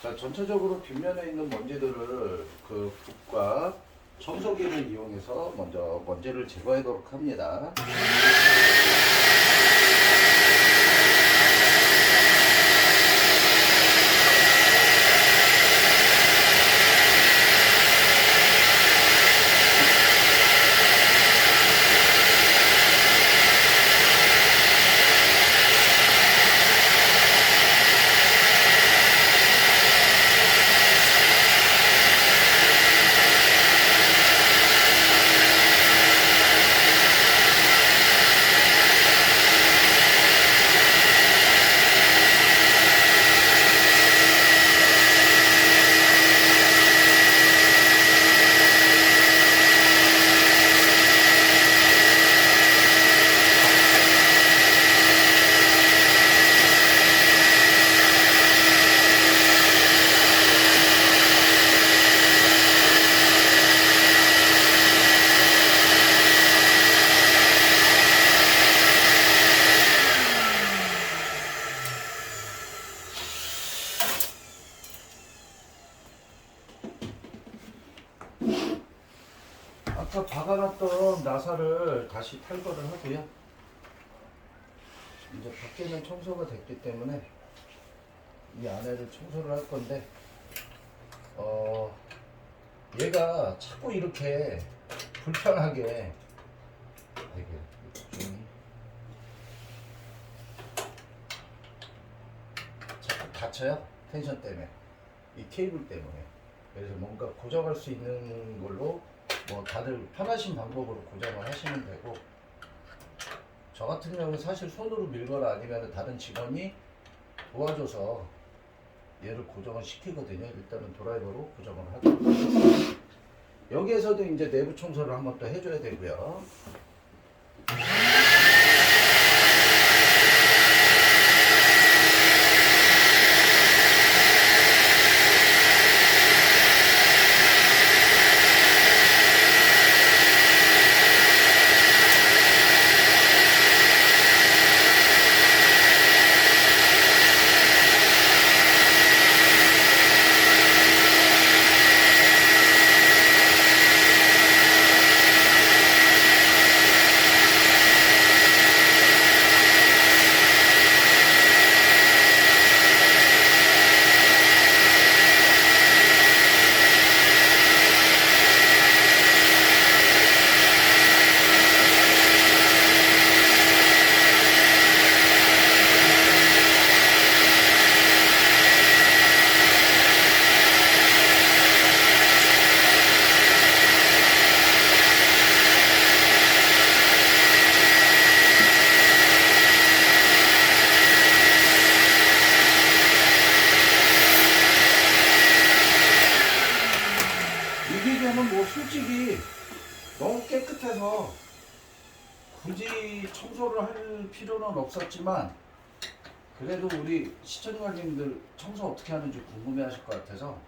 자, 전체적으로 빗면에 있는 먼지들을 그 붓과 청소기를 이용해서 먼저 먼지를 제거하도록 합니다. 아까 박아놨던 나사를 다시 탈거를 하고요. 이제 밖에는 청소가 됐기 때문에 이 안에를 청소를 할 건데, 얘가 자꾸 이렇게 불편하게 이게 좀 자꾸 닫혀요. 텐션 때문에, 이 케이블 때문에. 그래서 뭔가 고정할 수 있는 걸로 뭐 다들 편하신 방법으로 고정을 하시면 되고, 저 같은 경우는 사실 손으로 밀거나 아니면 다른 직원이 도와줘서 얘를 고정을 시키거든요. 일단은 드라이버로 고정을 하고, 여기에서도 이제 내부 청소를 한번 또 해줘야 되고요. 뭐 솔직히 너무 깨끗해서 굳이 청소를 할 필요는 없었지만, 그래도 우리 시청자님들 청소 어떻게 하는지 궁금해 하실 것 같아서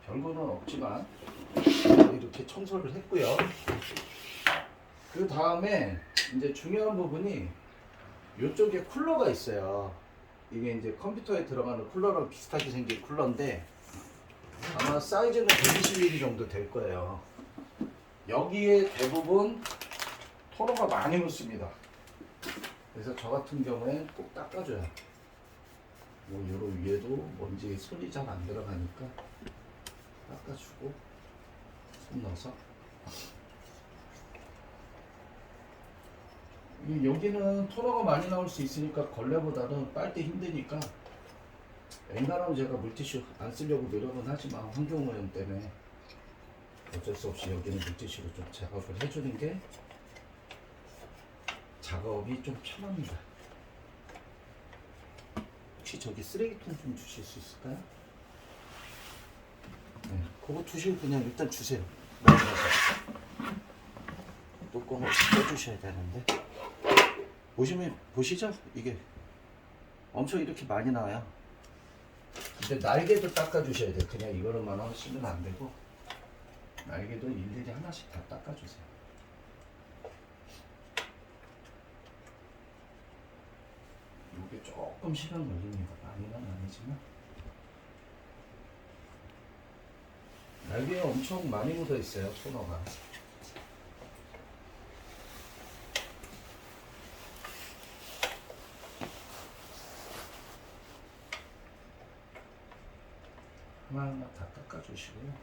별거는 없지만 이렇게 청소를 했고요. 그 다음에 이제 중요한 부분이 이쪽에 쿨러가 있어요. 이게 이제 컴퓨터에 들어가는 쿨러랑 비슷하게 생긴 쿨러인데 아마 사이즈는 120mm 정도 될 거예요. 여기에 대부분 토너가 많이 묻습니다. 그래서 저 같은 경우엔 꼭 닦아줘요. 뭐 요런 위에도 먼지 손이 잘 안 들어가니까 닦아주고, 손 넣어서. 여기는 토너가 많이 나올 수 있으니까 걸레보다는 빨대 힘드니까 웬간하면 제가 물티슈 안 쓰려고 노력은 하지만 환경오염 때문에 어쩔 수 없이 여기는 물티슈로 좀 작업을 해주는 게 작업이 좀 편합니다. 혹시 저기 쓰레기통 좀 주실 수 있을까요? 네, 그거 주시고 그냥 일단 주세요. 뚜껑을 떼주셔야 되는데, 보시죠? 이게 엄청 이렇게 많이 나와요. 근데 날개도 닦아주셔야 돼요. 그냥 이거로만 하시면 안 되고 날개도 일일이 하나씩 다 닦아주세요. 이게 조금 시간 걸립니다. 많이는 아니지만. 날개에 엄청 많이 묻어 있어요, 토너가. 하나하나 다 닦아주시고요.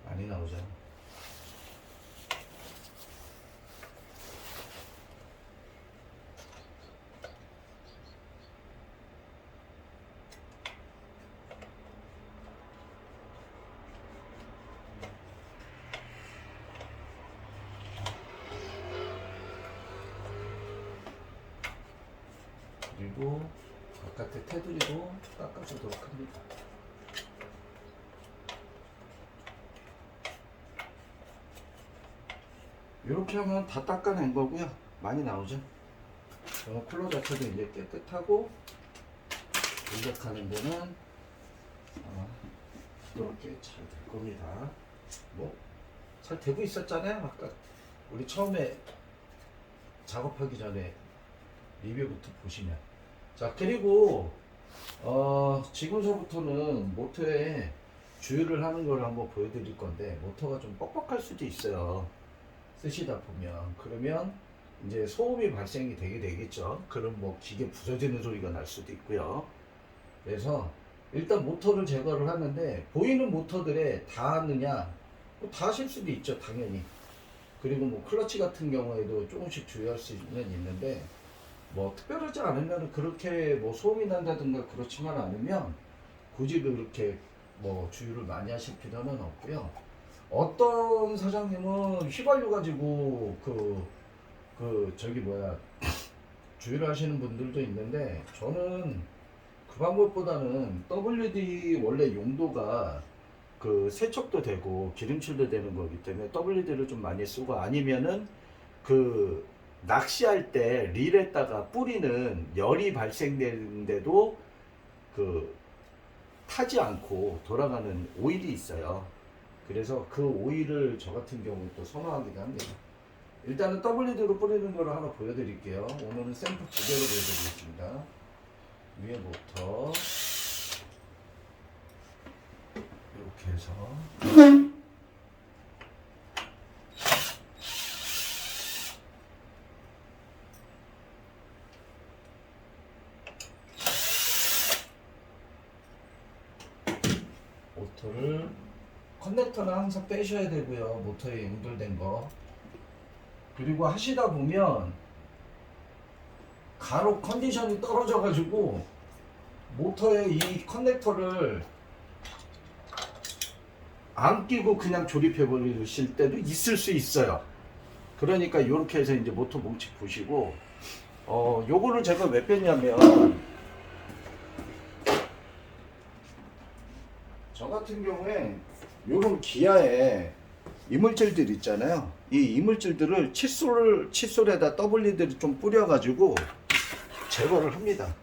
많이 나오죠. 그리고 바깥에 테두리도 닦아주도록 합니다. 이렇게 하면 다 닦아낸 거고요. 많이 나오죠. 쿨러 자체도 이제 깨끗하고, 공작하는 데는 이렇게 잘 될 겁니다. 뭐 잘 되고 있었잖아요. 아까 우리 처음에 작업하기 전에 리뷰부터 보시면. 자, 그리고 지금서부터는 모터에 주유를 하는 걸 한번 보여드릴 건데, 모터가 좀 뻑뻑할 수도 있어요. 쓰시다 보면. 그러면 이제 소음이 발생이 되게 되겠죠. 그럼 뭐 기계 부서지는 소리가 날 수도 있고요. 그래서 일단 모터를 제거를 하는데, 보이는 모터들에 다 하느냐, 뭐 다 하실 수도 있죠, 당연히. 그리고 뭐 클러치 같은 경우에도 조금씩 주의할 수는 있는데, 뭐 특별하지 않으면 그렇게 뭐 소음이 난다든가 그렇지만 않으면 굳이 그렇게 뭐 주의를 많이 하실 필요는 없고요. 어떤 사장님은 휘발유 가지고 저기 뭐야 주의를 하시는 분들도 있는데, 저는 그 방법보다는 WD 원래 용도가 그 세척도 되고 기름칠도 되는 거기 때문에 WD를 좀 많이 쓰고, 아니면은 그 낚시할 때 릴에다가 뿌리는 열이 발생되는데도 그 타지 않고 돌아가는 오일이 있어요. 그래서 그 오일을 저 같은 경우에 또 선호하기도 합니다. 일단은 WD로 뿌리는 걸 하나 보여드릴게요. 오늘은 샘플 두 개로 보여드리겠습니다. 위에 모터 이렇게 해서 모터를, 커넥터는 항상 빼셔야 되고요. 모터에 연결된 거. 그리고 하시다 보면 간혹 컨디션이 떨어져 가지고 모터에 이 커넥터를 안 끼고 그냥 조립해 버리실 때도 있을 수 있어요. 그러니까 이렇게 해서 이제 모터 뭉치 보시고, 요거를 제가 왜 뺐냐면, 저 같은 경우에 요런 기아에 이물질들 있잖아요. 이 이물질들을 칫솔에다 WD를 좀 뿌려가지고 제거를 합니다.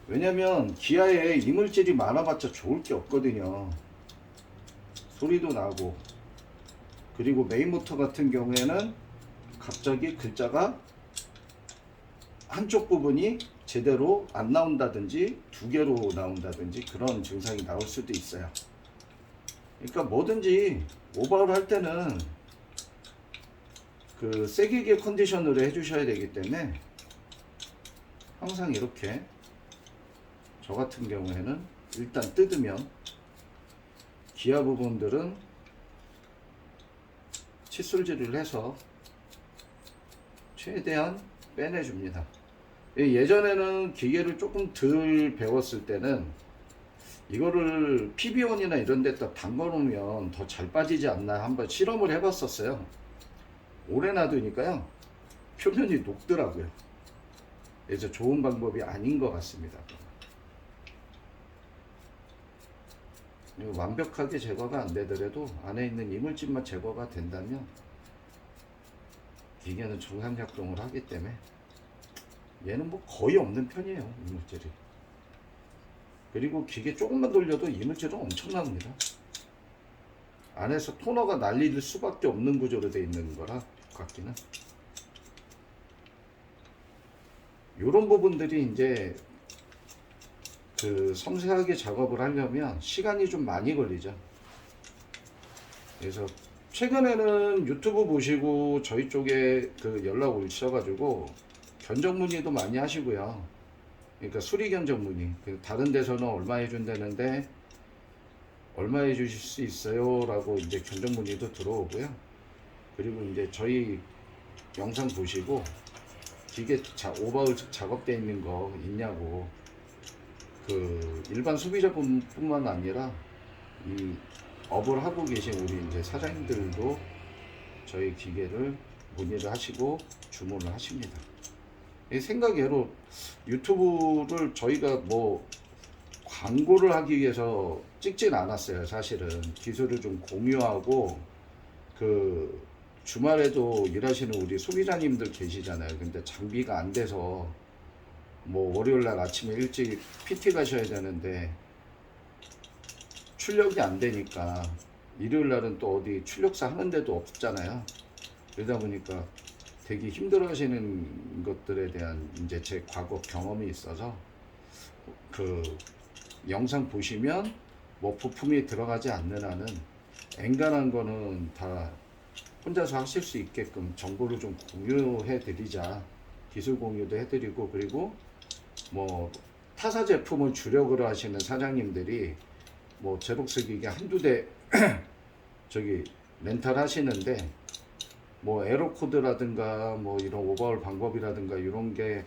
왜냐면 기아에 이물질이 많아봤자 좋을 게 없거든요. 소리도 나고. 그리고 메인 모터 같은 경우에는 갑자기 글자가 한쪽 부분이 제대로 안 나온다든지 두 개로 나온다든지 그런 증상이 나올 수도 있어요. 그러니까 뭐든지 오버를 할 때는 그 세기계 컨디션으로 해주셔야 되기 때문에, 항상 이렇게 저 같은 경우에는 일단 뜯으면 기아 부분들은 칫솔질을 해서 최대한 빼내줍니다. 예전에는 기계를 조금 덜 배웠을 때는 이거를 PB1이나 이런 데다 담궈 놓으면 더 잘 빠지지 않나 한번 실험을 해봤었어요. 오래 놔두니까요 표면이 녹더라고요. 그래서 좋은 방법이 아닌 것 같습니다. 완벽하게 제거가 안 되더라도 안에 있는 이물질만 제거가 된다면 기계는 정상 작동을 하기 때문에, 얘는 뭐 거의 없는 편이에요, 이물질이. 그리고 기계 조금만 돌려도 이물질은 엄청납니다. 안에서 토너가 날릴 수밖에 없는 구조로 되어 있는 거라, 각 기는. 이런 부분들이 이제 그 섬세하게 작업을 하려면 시간이 좀 많이 걸리죠. 그래서 최근에는 유튜브 보시고 저희 쪽에 그 연락 오셔가지고 견적 문의도 많이 하시고요. 그러니까 수리 견적 문의. 다른 데서는 얼마 해준다는데 얼마 해주실 수 있어요? 라고 이제 견적 문의도 들어오고요. 그리고 이제 저희 영상 보시고 기계 오버홀 작업되어 있는 거 있냐고, 그 일반 소비자분뿐만 아니라 이 업을 하고 계신 우리 이제 사장님들도 저희 기계를 문의를 하시고 주문을 하십니다. 생각외로 유튜브를 저희가 뭐 광고를 하기 위해서 찍진 않았어요. 사실은 기술을 좀 공유하고, 그 주말에도 일하시는 우리 소비자님들 계시잖아요. 근데 장비가 안 돼서 뭐 월요일날 아침에 일찍 PT 가셔야 되는데 출력이 안 되니까 일요일날은 또 어디 출력사 하는 데도 없잖아요. 그러다 보니까 되게 힘들어 하시는 것들에 대한 이제 제 과거 경험이 있어서, 그 영상 보시면 뭐 부품이 들어가지 않는 한은 엔간한 거는 다 혼자서 하실 수 있게끔 정보를 좀 공유해 드리자, 기술 공유도 해드리고, 그리고 뭐 타사 제품을 주력으로 하시는 사장님들이 뭐 제복스 기계 한두 대 저기 렌탈 하시는데, 뭐 에러 코드라든가 뭐 이런 오버홀 방법이라든가 이런 게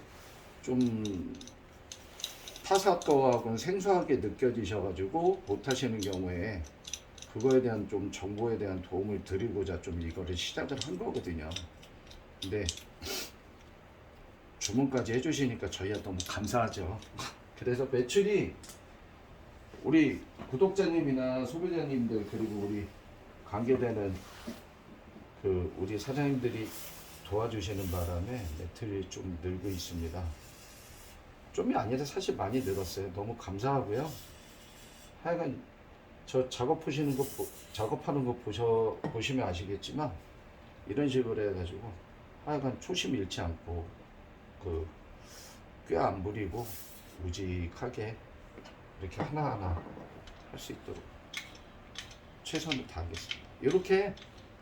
좀 타사 거하고는 생소하게 느껴지셔가지고 못 하시는 경우에 그거에 대한 좀 정보에 대한 도움을 드리고자 좀 이거를 시작을 한 거거든요. 근데 주문까지 해주시니까 저희가 너무 감사하죠. 그래서 매출이 우리 구독자님이나 소비자님들, 그리고 우리 관계되는 그 우리 사장님들이 도와주시는 바람에 매출이 좀 늘고 있습니다. 좀이 아니라 사실 많이 늘었어요. 너무 감사하고요. 하여간 저 작업하시는 거, 작업하는 거 보시면 아시겠지만 이런 식으로 해가지고 하여간 초심 잃지 않고 그 꽤 안 부리고 우직하게 이렇게 하나하나 할 수 있도록 최선을 다하겠습니다. 이렇게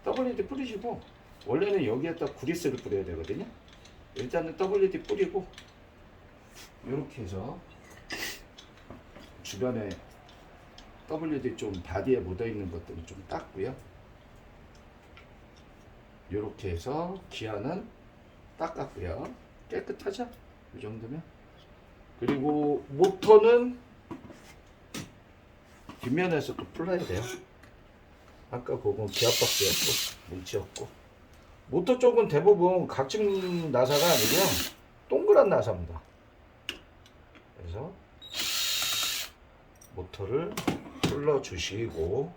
WD 뿌리시고, 원래는 여기에다 구리스를 뿌려야 되거든요. 일단은 WD 뿌리고 이렇게 해서 주변에 WD 좀 바디에 묻어 있는 것들은 좀 닦고요. 이렇게 해서 기아는 닦았고요. 깨끗하죠? 이 정도면. 그리고 모터는 뒷면에서 또 풀어야 돼요. 아까 그건 기압박스였고 뭉치였고, 모터 쪽은 대부분 각진 나사가 아니고요, 동그란 나사입니다. 그래서 모터를 풀러 주시고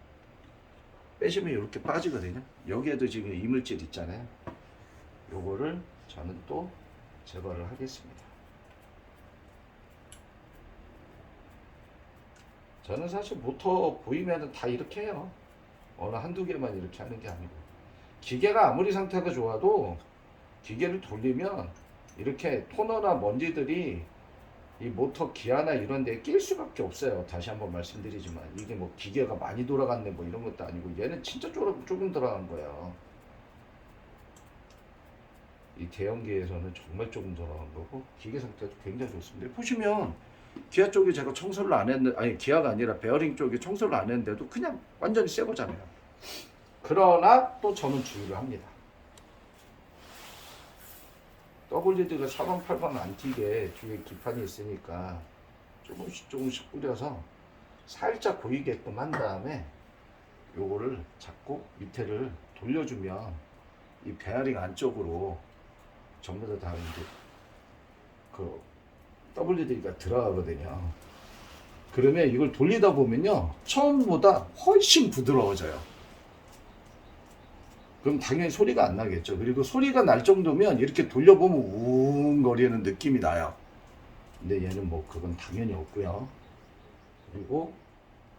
빼시면 이렇게 빠지거든요. 여기에도 지금 이물질 있잖아요. 요거를 저는 또 제거를 하겠습니다. 저는 사실 모터 보이면 다 이렇게 해요. 어느 한두 개만 이렇게 하는 게 아니고, 기계가 아무리 상태가 좋아도 기계를 돌리면 이렇게 토너나 먼지들이 이 모터 기아나 이런 데에 낄 수밖에 없어요. 다시 한번 말씀드리지만 이게 뭐 기계가 많이 돌아갔네 뭐 이런 것도 아니고, 얘는 진짜 조금 들어간 거예요. 이 대형기에서는 정말 조금 들어간 거고, 기계 상태도 굉장히 좋습니다. 보시면 기아 쪽에 제가 청소를 안 했는데, 아니 기아가 아니라 베어링 쪽에 청소를 안 했는데도 그냥 완전히 새 거잖아요. 그러나 또 저는 주의를 합니다. WD가 사방팔방 안 튀게 뒤에 기판이 있으니까 조금씩 뿌려서 살짝 보이게끔 한 다음에 요거를 잡고 밑에를 돌려주면 이 베어링 안쪽으로 전부 다 이제 그 WD가 들어가거든요. 그러면 이걸 돌리다 보면요, 처음보다 훨씬 부드러워져요. 그럼 당연히 소리가 안 나겠죠. 그리고 소리가 날 정도면 이렇게 돌려보면 우웅거리는 느낌이 나요. 근데 얘는 뭐 그건 당연히 없고요. 그리고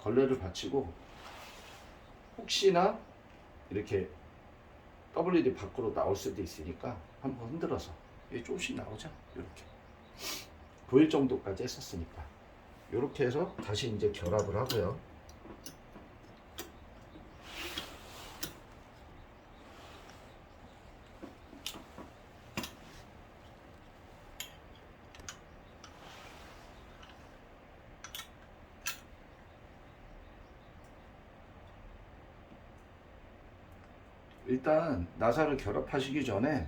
걸레를 받치고 혹시나 이렇게 WD 밖으로 나올 수도 있으니까 한번 흔들어서 이게 조금씩 나오죠. 이렇게 보일 정도까지 했었으니까. 이렇게 해서 다시 이제 결합을 하고요. 일단 나사를 결합하시기 전에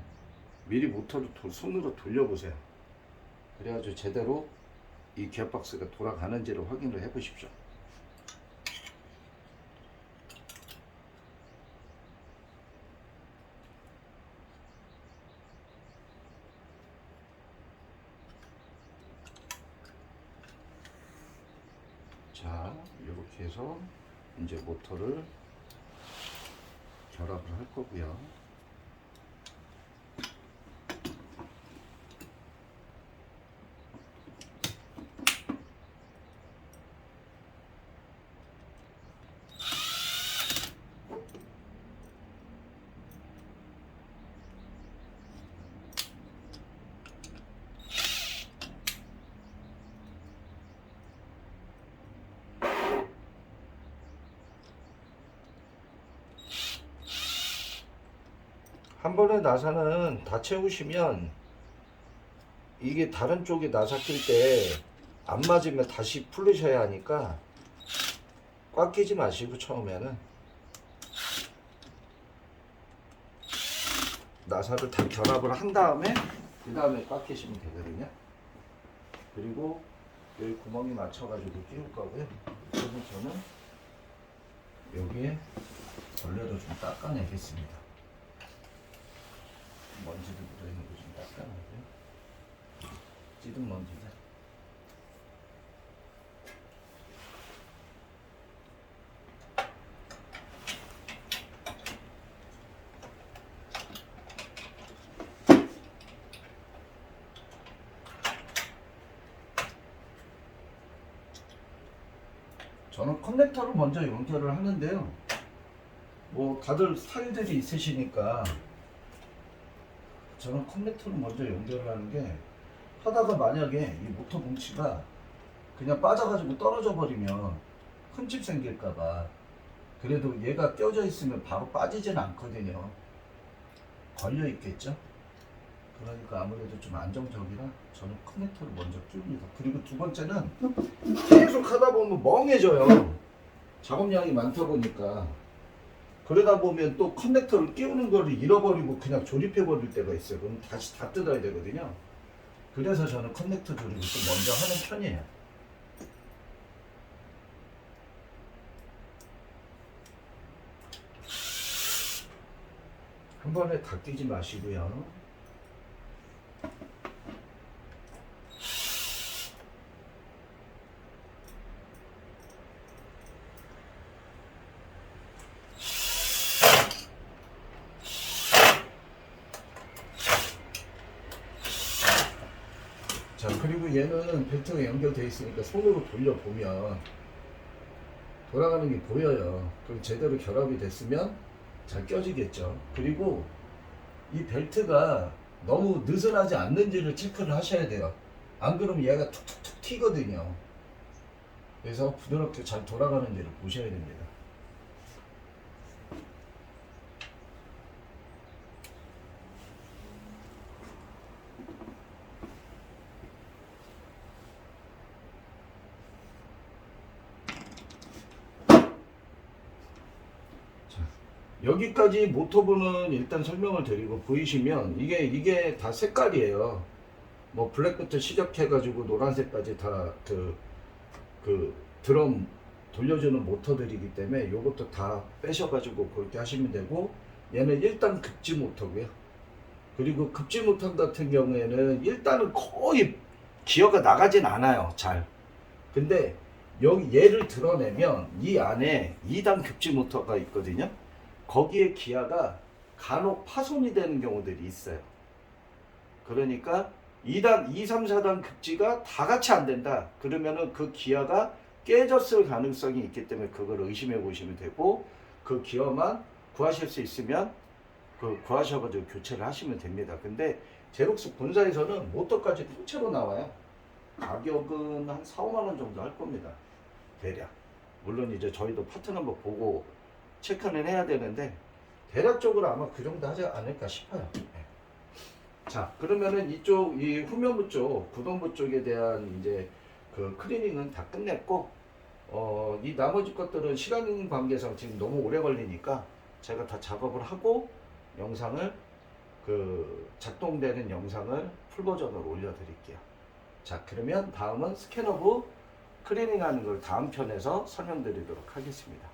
미리 모터를 손으로 돌려보세요. 그래가지고 제대로 이 기어박스가 돌아가는지를 확인을 해 보십시오. 자, 이렇게 해서 이제 모터를 결합을 할 거고요. 한 번에 나사는 다 채우시면 이게 다른 쪽에 나사 낄 때 안 맞으면 다시 풀으셔야 하니까 꽉 끼지 마시고 처음에는 나사를 다 결합을 한 다음에 그 다음에 꽉 끼시면 되거든요. 그리고 여기 구멍이 맞춰가지고 끼울 거고요. 그래서 저는 여기에 걸레로 좀 닦아내겠습니다. 먼지도 묻어있는 거 좀 닦아내고요. 찌든 먼지들. 저는 커넥터를 먼저 연결을 하는데요. 뭐 다들 스타일들이 있으시니까 저는 커넥터를 먼저 연결을 하는 게, 하다가 만약에 이 모터 뭉치가 그냥 빠져가지고 떨어져 버리면 흠집 생길까봐, 그래도 얘가 껴져 있으면 바로 빠지진 않거든요. 걸려 있겠죠. 그러니까 아무래도 좀 안정적이라 저는 커넥터를 먼저 끼웁니다. 그리고 두 번째는 계속 하다 보면 멍해져요. 작업량이 많다 보니까. 그러다 보면 또 커넥터를 끼우는 거를 잃어버리고 그냥 조립해 버릴 때가 있어요. 그럼 다시 다 뜯어야 되거든요. 그래서 저는 커넥터 조립을 좀 먼저 하는 편이에요. 한 번에 다 끼지 마시고요. 자, 그리고 얘는 벨트가 연결되어 있으니까 손으로 돌려보면 돌아가는 게 보여요. 그럼 제대로 결합이 됐으면 잘 껴지겠죠. 그리고 이 벨트가 너무 느슨하지 않는지를 체크를 하셔야 돼요. 안 그러면 얘가 툭툭툭 튀거든요. 그래서 부드럽게 잘 돌아가는지를 보셔야 됩니다. 여기까지 모터부는 일단 설명을 드리고, 보이시면 이게 다 색깔이에요. 뭐 블랙부터 시작해가지고 노란색까지 다 그 드럼 돌려주는 모터들이기 때문에 요것도 다 빼셔가지고 그렇게 하시면 되고, 얘는 1단 급지 모터고요. 그리고 급지 모터 같은 경우에는 일단은 거의 기어가 나가진 않아요, 잘. 근데 여기 얘를 드러내면 이 안에 2단 급지 모터가 있거든요. 거기에 기아가 간혹 파손이 되는 경우들이 있어요. 그러니까 2단, 2, 3, 4단 급지가 다 같이 안 된다. 그러면은 그 기아가 깨졌을 가능성이 있기 때문에 그걸 의심해 보시면 되고, 그 기어만 구하실 수 있으면 구하셔가지고 교체를 하시면 됩니다. 근데 제록스 본사에서는 모터까지 통째로 나와요. 가격은 한 4, 5만 원 정도 할 겁니다. 대략. 물론 이제 저희도 파트 넘버 보고 체크는 해야 되는데 대략적으로 아마 그 정도 하지 않을까 싶어요. 네. 자, 그러면은 이쪽 이 후면부 쪽, 구동부 쪽에 대한 이제 그 클리닝은 다 끝냈고, 이 나머지 것들은 시간 관계상 지금 너무 오래 걸리니까 제가 다 작업을 하고 영상을 작동되는 영상을 풀 버전으로 올려드릴게요. 자, 그러면 다음은 스캐너부 클리닝하는 걸 다음 편에서 설명드리도록 하겠습니다.